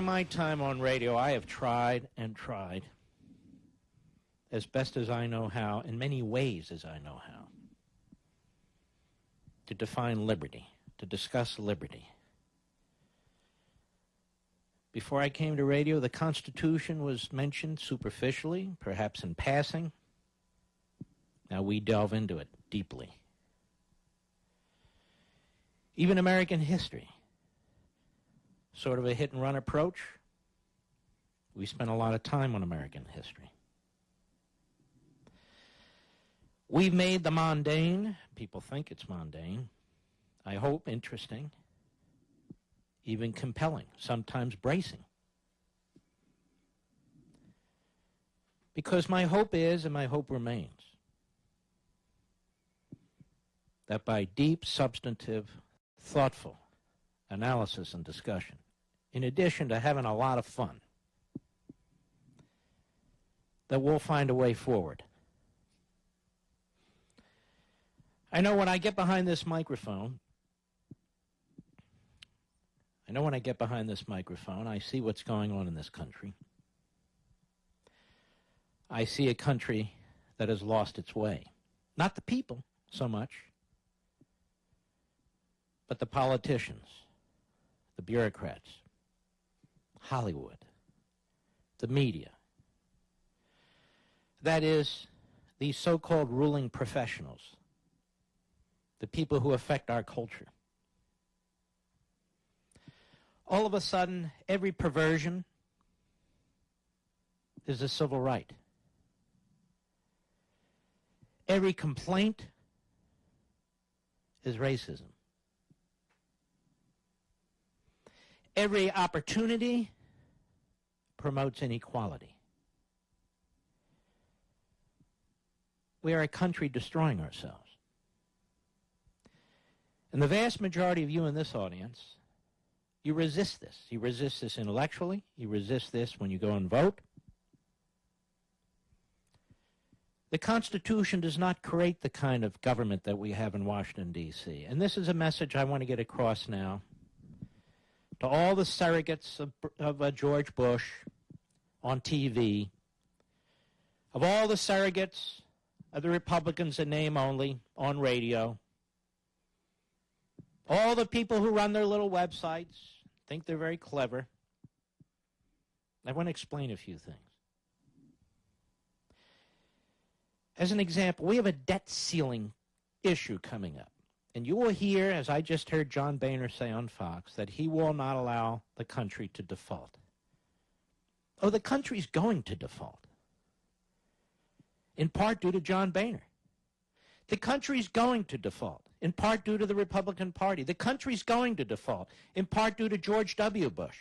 During my time on radio, I have tried and tried, as best as I know how, in many ways as I know how, to define liberty, to discuss liberty. Before I came to radio, the Constitution was mentioned superficially, perhaps in passing. Now we delve into it deeply. Even American history, sort of a hit-and-run approach. We spent a lot of time on American history. We've made the mundane, people think it's mundane, I hope interesting, even compelling, sometimes bracing. Because my hope is, and my hope remains, that by deep, substantive, thoughtful analysis and discussion, in addition to having a lot of fun, that we'll find a way forward. I know when I get behind this microphone, I see what's going on in this country. I see a country that has lost its way. Not the people so much, but the politicians, the bureaucrats, Hollywood, the media. That is, these so-called ruling professionals, the people who affect our culture. All of a sudden, every perversion is a civil right. Every complaint is racism. Every opportunity promotes inequality. We are a country destroying ourselves. And the vast majority of you in this audience, you resist this. You resist this intellectually. You resist this when you go and vote. The Constitution does not create the kind of government that we have in Washington, D.C. And this is a message I want to get across now to all the surrogates of George Bush on TV, of all the surrogates of the Republicans in name only on radio, all the people who run their little websites, think they're very clever. I want to explain a few things. As an example, we have a debt ceiling issue coming up. And you will hear, as I just heard John Boehner say on Fox, that he will not allow the country to default. Oh, the country's going to default. In part due to John Boehner. The country's going to default, in part due to the Republican Party. The country's going to default, in part due to George W. Bush.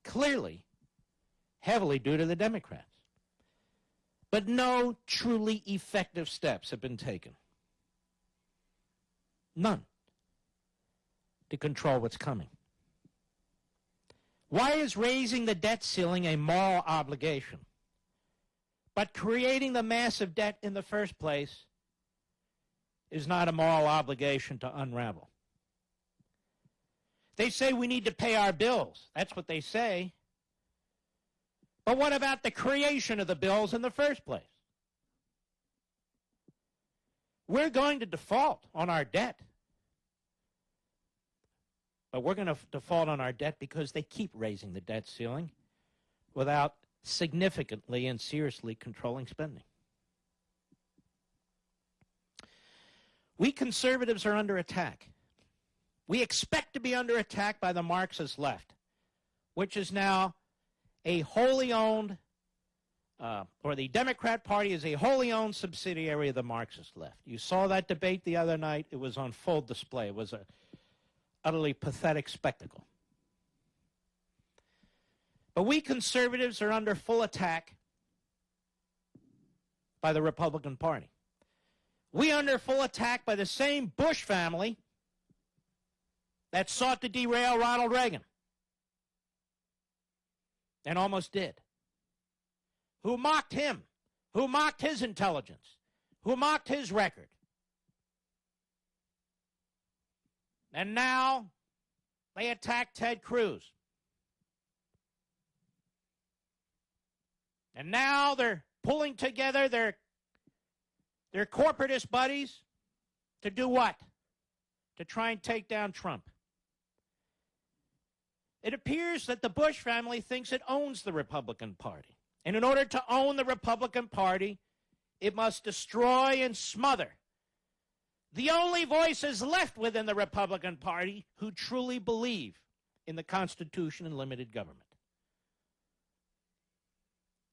Clearly, heavily due to the Democrats. But no truly effective steps have been taken. None. To control what's coming. Why is raising the debt ceiling a moral obligation? But creating the massive debt in the first place is not a moral obligation to unravel. They say we need to pay our bills. That's what they say. But what about the creation of the bills in the first place? We're going to default on our debt. But we're going to default on our debt because they keep raising the debt ceiling without significantly and seriously controlling spending. We conservatives are under attack. We expect to be under attack by the Marxist left, which is now a wholly owned, or the Democrat Party is a wholly owned subsidiary of the Marxist left. You saw that debate the other night. It was on full display. It was an utterly pathetic spectacle. But we conservatives are under full attack by the Republican Party. We are under full attack by the same Bush family that sought to derail Ronald Reagan and almost did, who mocked him, who mocked his intelligence, who mocked his record. And now they attack Ted Cruz. And now they're pulling together their corporatist buddies to do what? To try and take down Trump. It appears that the Bush family thinks it owns the Republican Party. And in order to own the Republican Party, it must destroy and smother the only voices left within the Republican Party who truly believe in the Constitution and limited government.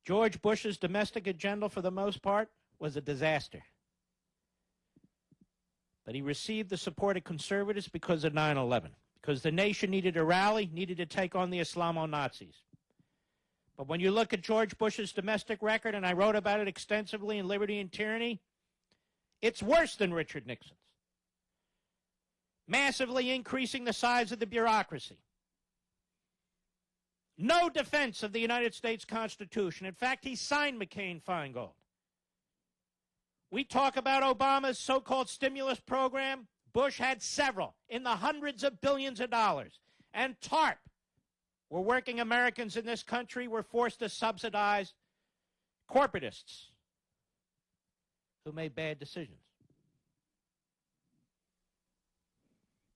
George Bush's domestic agenda, for the most part, was a disaster. But he received the support of conservatives because of 9/11, because the nation needed a rally, needed to take on the Islamo-Nazis. But when you look at George Bush's domestic record, and I wrote about it extensively in Liberty and Tyranny, it's worse than Richard Nixon's. Massively increasing the size of the bureaucracy. No defense of the United States Constitution. In fact, he signed McCain-Feingold. We talk about Obama's so-called stimulus program. Bush had several in the hundreds of billions of dollars. And TARP, where working Americans in this country were forced to subsidize corporatists who made bad decisions.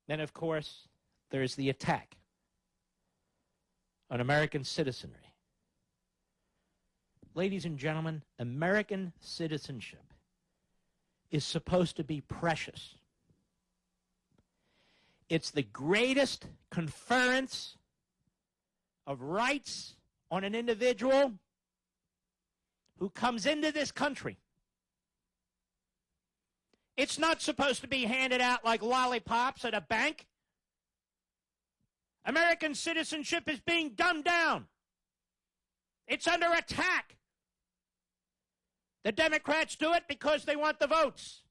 Then, of course, there's the attack on American citizenry. Ladies and gentlemen, American citizenship is supposed to be precious. It's the greatest conference of rights on an individual who comes into this country. It's not supposed to be handed out like lollipops at a bank. American citizenship is being dumbed down. It's under attack. The Democrats do it because they want the votes.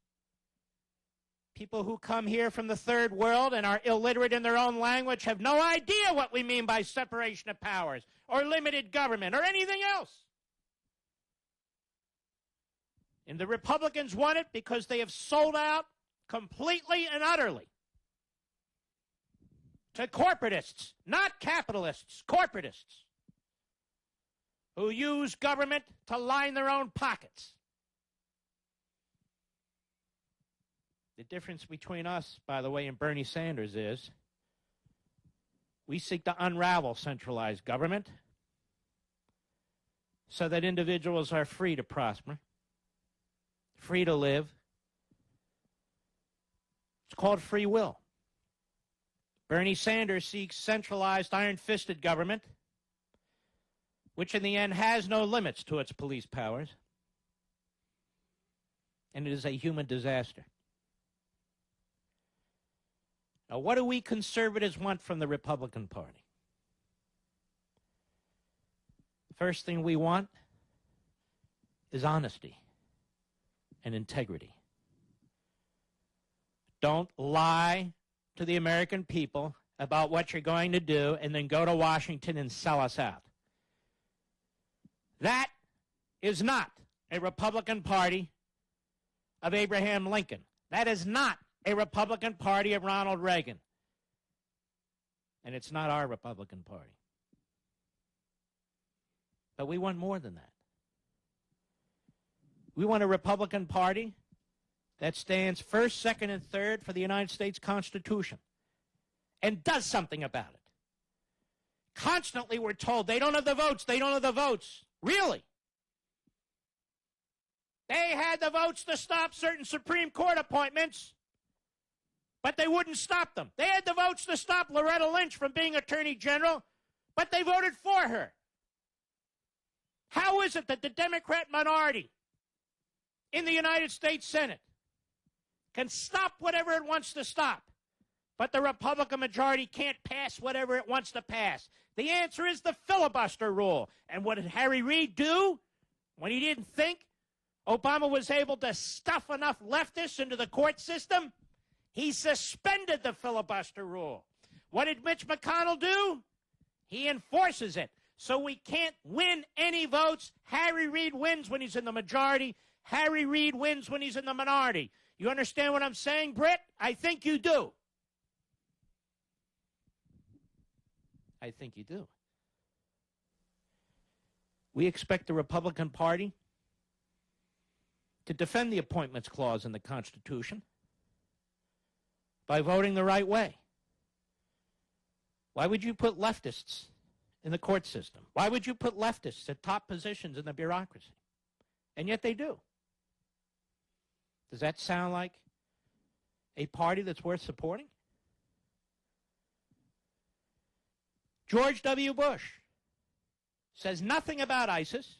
People who come here from the third world and are illiterate in their own language have no idea what we mean by separation of powers or limited government or anything else. And the Republicans want it because they have sold out completely and utterly to corporatists, not capitalists, corporatists, who use government to line their own pockets. The difference between us, by the way, and Bernie Sanders is we seek to unravel centralized government so that individuals are free to prosper, free to live. It's called free will. Bernie Sanders seeks centralized, iron-fisted government, which in the end has no limits to its police powers, and it is a human disaster. Now, what do we conservatives want from the Republican Party? The first thing we want is honesty and integrity. Don't lie to the American people about what you're going to do and then go to Washington and sell us out. That is not a Republican Party of Abraham Lincoln. That is not a Republican Party of Ronald Reagan. And it's not our Republican Party. But we want more than that. We want a Republican Party that stands first, second, and third for the United States Constitution and does something about it. Constantly we're told they don't have the votes, they don't have the votes. Really? They had the votes to stop certain Supreme Court appointments, but they wouldn't stop them. They had the votes to stop Loretta Lynch from being Attorney General, but they voted for her. How is it that the Democrat minority in the United States Senate can stop whatever it wants to stop, but the Republican majority can't pass whatever it wants to pass? The answer is the filibuster rule. And what did Harry Reid do when he didn't think Obama was able to stuff enough leftists into the court system? He suspended the filibuster rule. What did Mitch McConnell do? He enforces it. So we can't win any votes. Harry Reid wins when he's in the majority. Harry Reid wins when he's in the minority. You understand what I'm saying, Britt? I think you do. I think you do. We expect the Republican Party to defend the Appointments Clause in the Constitution by voting the right way. Why would you put leftists in the court system? Why would you put leftists at top positions in the bureaucracy? And yet they do. Does that sound like a party that's worth supporting? George W. Bush says nothing about ISIS,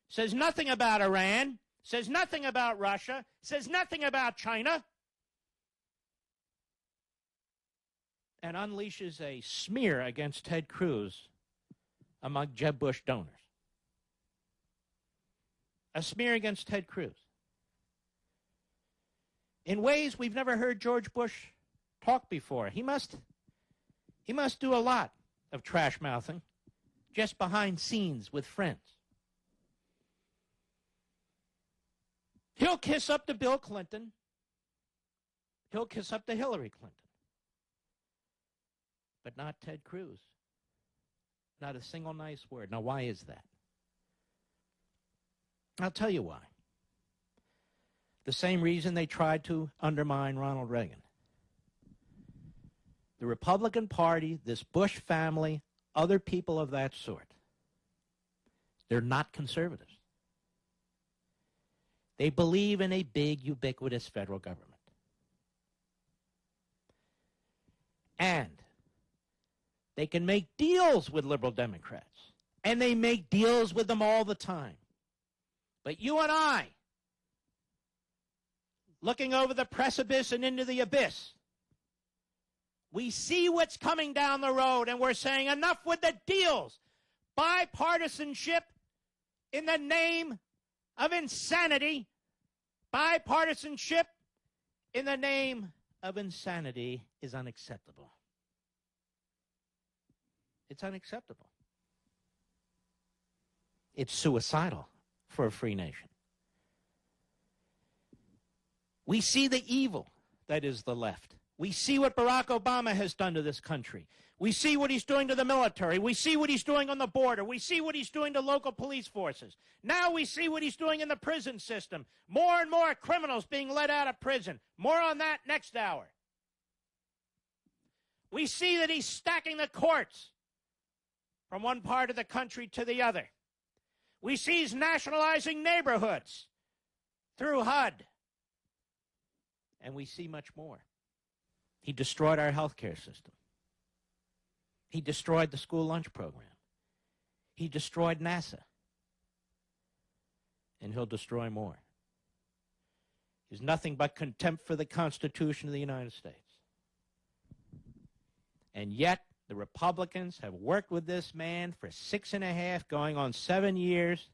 says nothing about Iran, says nothing about Russia, says nothing about China, and unleashes a smear against Ted Cruz among Jeb Bush donors. A smear against Ted Cruz. In ways we've never heard George Bush talk before. He must do a lot of trash mouthing just behind scenes with friends. He'll kiss up to Bill Clinton. He'll kiss up to Hillary Clinton. But not Ted Cruz. Not a single nice word. Now, why is that? I'll tell you why. The same reason they tried to undermine Ronald Reagan. The Republican Party, this Bush family, other people of that sort, they're not conservatives. They believe in a big, ubiquitous federal government. And they can make deals with liberal Democrats. And they make deals with them all the time. But you and I, looking over the precipice and into the abyss, we see what's coming down the road, and we're saying enough with the deals. Bipartisanship in the name of insanity. Bipartisanship in the name of insanity is unacceptable. It's unacceptable. It's suicidal for a free nation. We see the evil that is the left. We see what Barack Obama has done to this country. We see what he's doing to the military. We see what he's doing on the border. We see what he's doing to local police forces. Now we see what he's doing in the prison system. More and more criminals being let out of prison. More on that next hour. We see that he's stacking the courts from one part of the country to the other. We see he's nationalizing neighborhoods through HUD. And we see much more. He destroyed our health care system. He destroyed the school lunch program. He destroyed NASA. And he'll destroy more. He's nothing but contempt for the Constitution of the United States. And yet, the Republicans have worked with this man for 6.5, going on 7 years.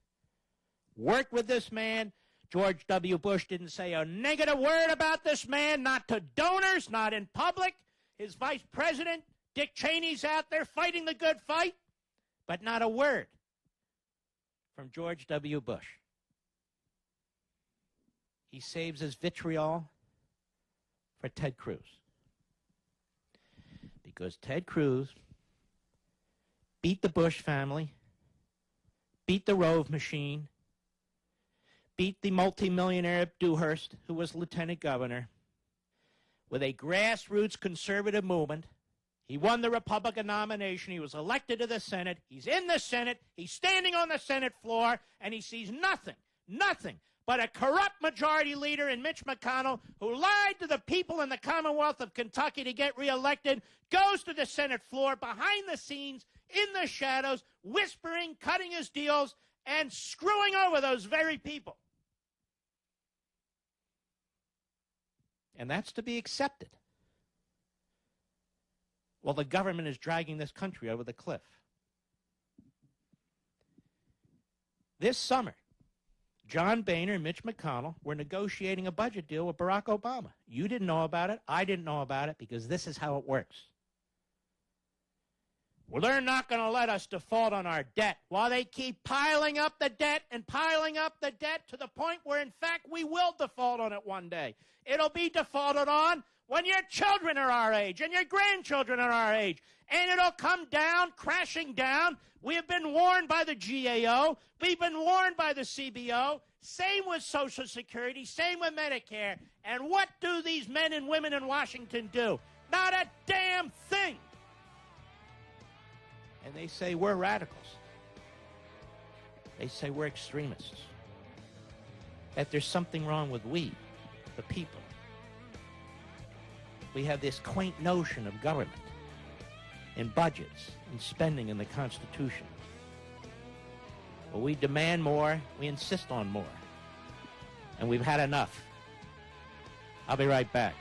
Worked with this man. George W. Bush didn't say a negative word about this man, not to donors, not in public. His vice president, Dick Cheney's out there fighting the good fight, but not a word from George W. Bush. He saves his vitriol for Ted Cruz. Because Ted Cruz beat the Bush family, beat the Rove machine, beat the multimillionaire Dewhurst, who was lieutenant governor, with a grassroots conservative movement. He won the Republican nomination. He was elected to the Senate. He's in the Senate. He's standing on the Senate floor, and he sees nothing but a corrupt majority leader in Mitch McConnell who lied to the people in the Commonwealth of Kentucky to get reelected, goes to the Senate floor behind the scenes, in the shadows, whispering, cutting his deals, and screwing over those very people. And that's to be accepted. Well, the government is dragging this country over the cliff. This summer, John Boehner and Mitch McConnell were negotiating a budget deal with Barack Obama. You didn't know about it. I didn't know about it, because this is how it works. Well, they're not going to let us default on our debt while they keep piling up the debt and piling up the debt to the point where, in fact, we will default on it one day. It'll be defaulted on when your children are our age and your grandchildren are our age. And it'll come down, crashing down. We have been warned by the GAO. We've been warned by the CBO. Same with Social Security. Same with Medicare. And what do these men and women in Washington do? Not a damn thing. And they say we're radicals. They say we're extremists. That there's something wrong with we, the people. We have this quaint notion of government in budgets and spending in the Constitution. Well, we demand more, we insist on more. And we've had enough. I'll be right back.